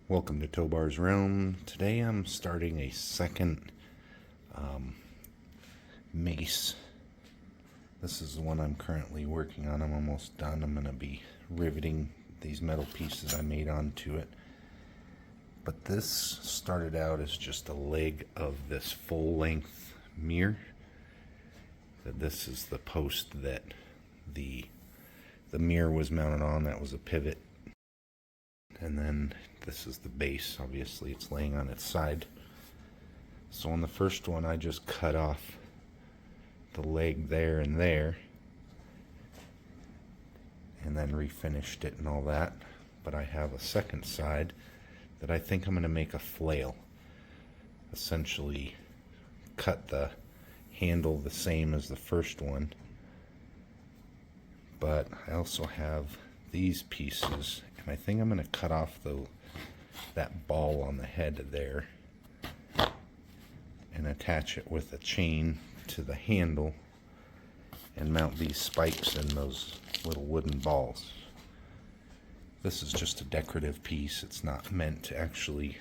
Welcome to Tobar's Realm. Today I'm starting a second mace. This is the one I'm currently working on. I'm almost done. I'm going to be riveting these metal pieces I made onto it. But this started out as just a leg of this full-length mirror. This is the post that the mirror was mounted on. That was a pivot. And then this is the base. Obviously it's laying on its side. So on the first one I just cut off the leg there and there and then refinished it and all that. But I have a second side that I think I'm going to make a flail. Essentially cut the handle the same as the first one, but I also have these pieces, and I think I'm going to cut off that ball on the head there and attach it with a chain to the handle and mount these spikes in those little wooden balls. This is just a decorative piece. It's not meant to actually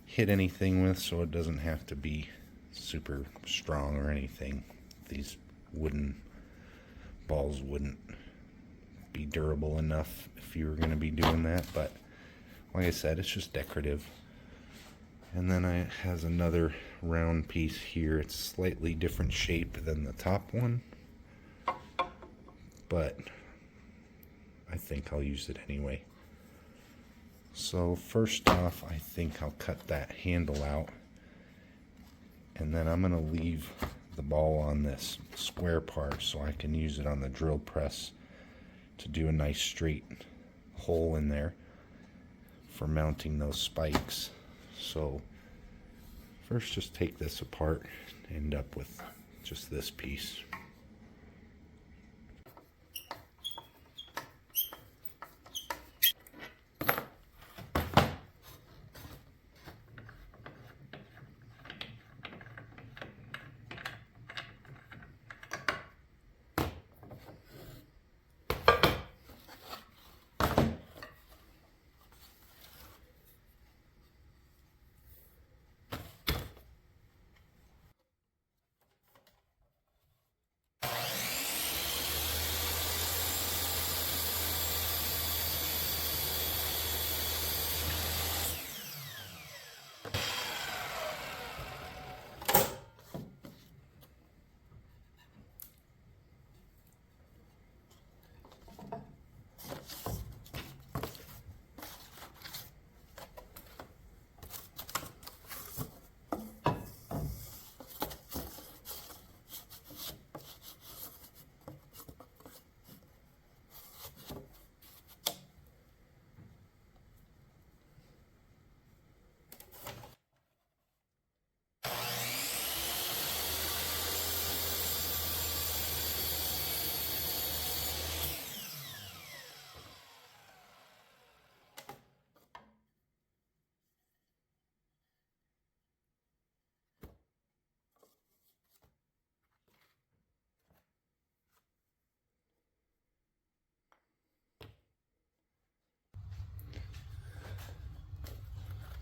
hit anything with, so it doesn't have to be super strong or anything. These wooden balls wouldn't be durable enough if you were going to be doing that, but like I said, it's just decorative. And then it has another round piece here. It's slightly different shape than the top one, but I think I'll use it anyway. So first off, I think I'll cut that handle out, and then I'm going to leave the ball on this square part so I can use it on the drill press to do a nice straight hole in there for mounting those spikes. So first just take this apart, end up with just this piece.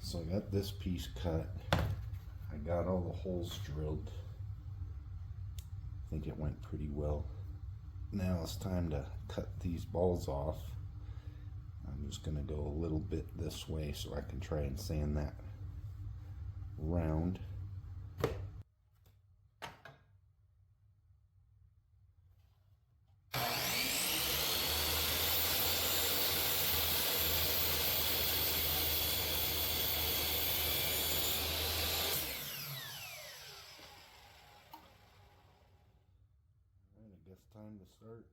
So I got this piece cut. I got all the holes drilled. I think it went pretty well. Now it's time to cut these balls off. I'm just going to go a little bit this way so I can try and sand that round. I guess time to start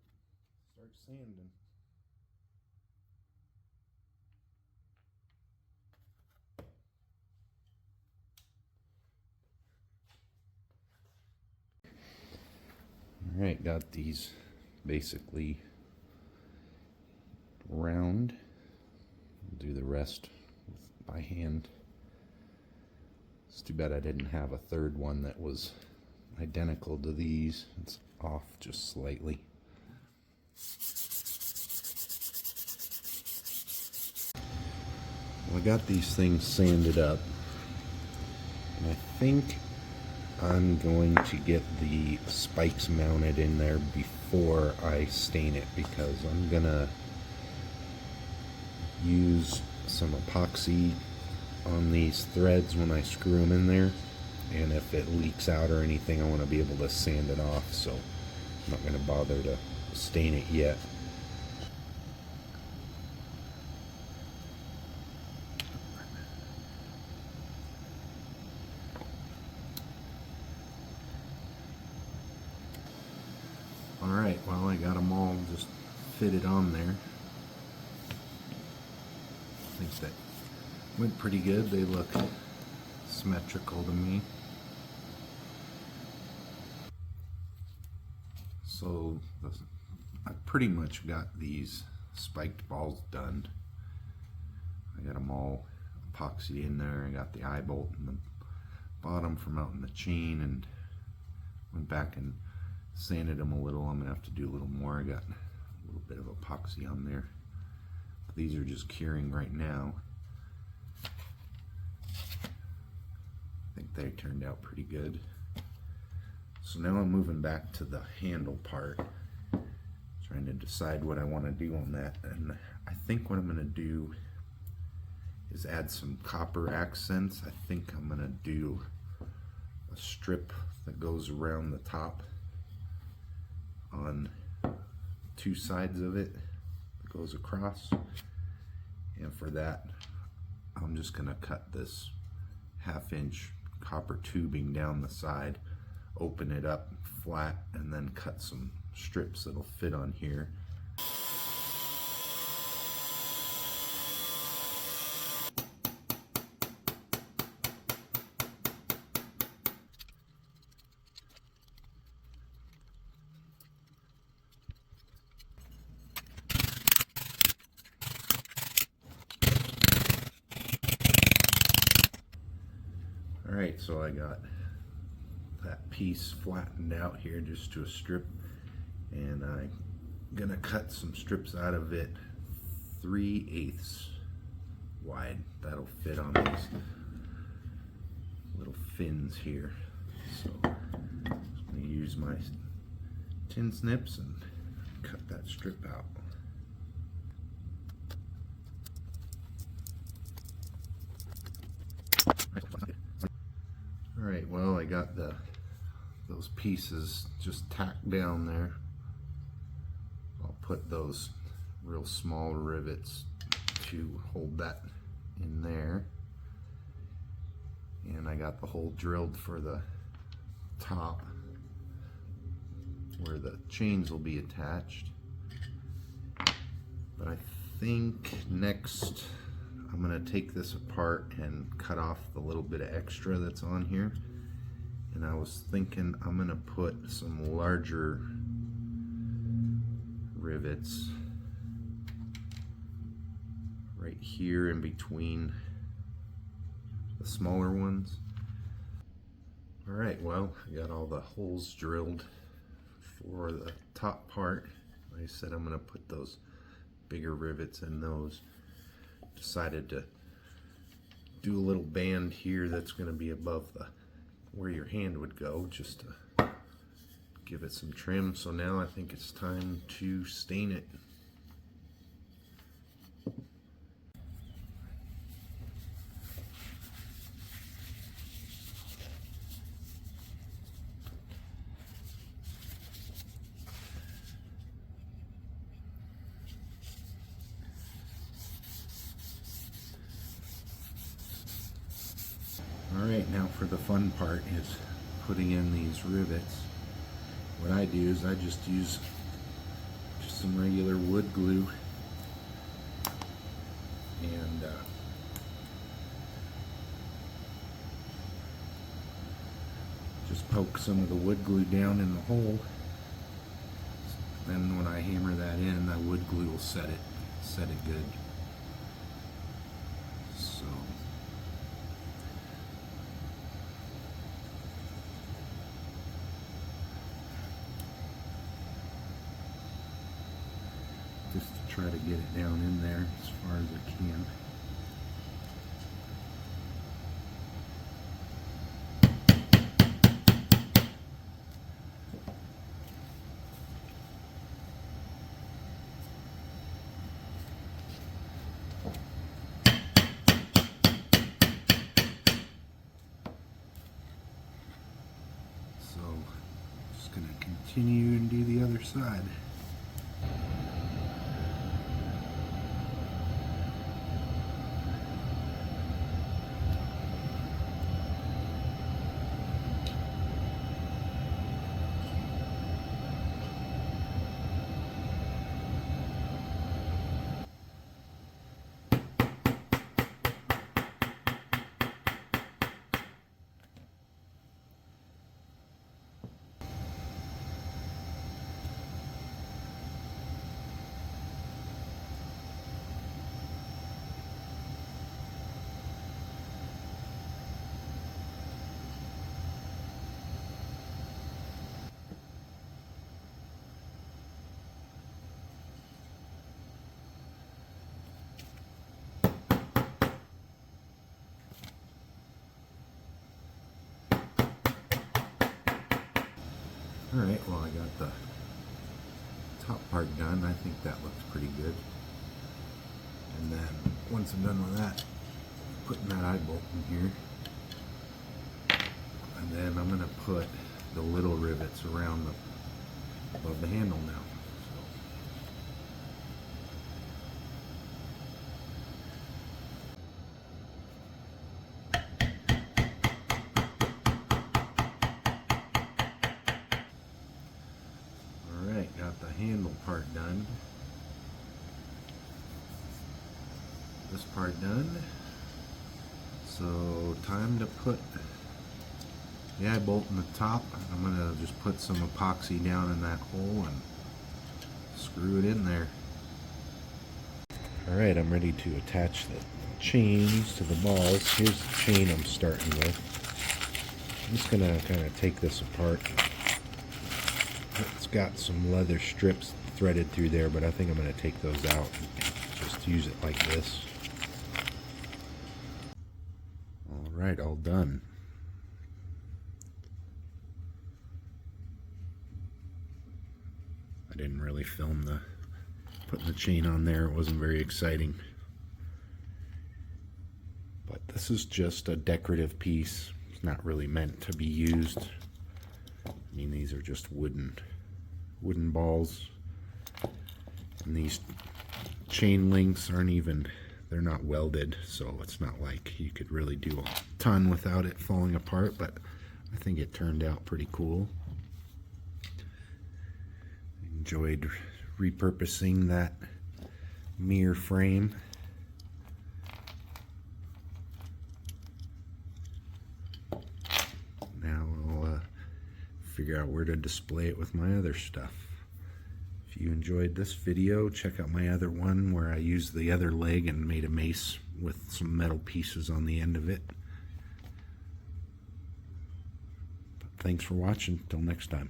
sanding. Alright, got these basically round. I'll do the rest by hand. It's too bad I didn't have a third one that was identical to these. It's off just slightly. Well, I got these things sanded up, and I think I'm going to get the spikes mounted in there before I stain it, because I'm gonna use some epoxy on these threads when I screw them in there, and if it leaks out or anything, I want to be able to sand it off, so I'm not going to bother to stain it yet. Alright, well, I got them all just fitted on there. I think that went pretty good. They look symmetrical to me. So I pretty much got these spiked balls done. I got them all epoxied in there. I got the eye bolt in the bottom for mounting the chain, and went back and sanded them a little. I'm gonna have to do a little more. I got a little bit of epoxy on there. But these are just curing right now. I think they turned out pretty good. So now I'm moving back to the handle part, trying to decide what I want to do on that. And I think what I'm going to do is add some copper accents. I think I'm going to do a strip that goes around the top on two sides of it that goes across. And for that, I'm just going to cut this 1/2 inch copper tubing down the side, open it up flat, and then cut some strips that'll fit on here. Alright, so I got that piece flattened out here just to a strip, and I'm gonna cut some strips out of it 3/8 wide. That'll fit on these little fins here. So I'm gonna use my tin snips and cut that strip out. Alright, well, I got those pieces just tacked down there. I'll put those real small rivets to hold that in there. And I got the hole drilled for the top where the chains will be attached. But I think next I'm going to take this apart and cut off the little bit of extra that's on here. And I was thinking I'm going to put some larger rivets right here in between the smaller ones. Alright, well, I got all the holes drilled for the top part. Like I said, I'm going to put those bigger rivets in those. Decided to do a little band here that's going to be above where your hand would go, just to give it some trim. So now I think it's time to stain it. Alright, now for the fun part is putting in these rivets. What I do is I just use some regular wood glue and just poke some of the wood glue down in the hole. Then when I hammer that in, that wood glue will set it good. So just to try to get it down in there as far as I can. continue and do the other side. Alright, well, I got the top part done. I think that looks pretty good. And then once I'm done with that, putting that eye bolt in here. And then I'm going to put the little rivets around above the handle now. Got the handle part done. This part done. So time to put the eye bolt in the top. I'm gonna just put some epoxy down in that hole and screw it in there. Alright, I'm ready to attach the chains to the balls. Here's the chain I'm starting with. I'm just gonna kind of take this apart. It's got some leather strips threaded through there, but I think I'm going to take those out and just use it like this. Alright, all done. I didn't really film putting the chain on there. It wasn't very exciting. But this is just a decorative piece. It's not really meant to be used. I mean, these are just wooden balls, and these chain links they're not welded, so it's not like you could really do a ton without it falling apart, but I think it turned out pretty cool. Enjoyed repurposing that mirror frame. Figure out where to display it with my other stuff. If you enjoyed this video, check out my other one where I used the other leg and made a mace with some metal pieces on the end of it. But thanks for watching. Till next time.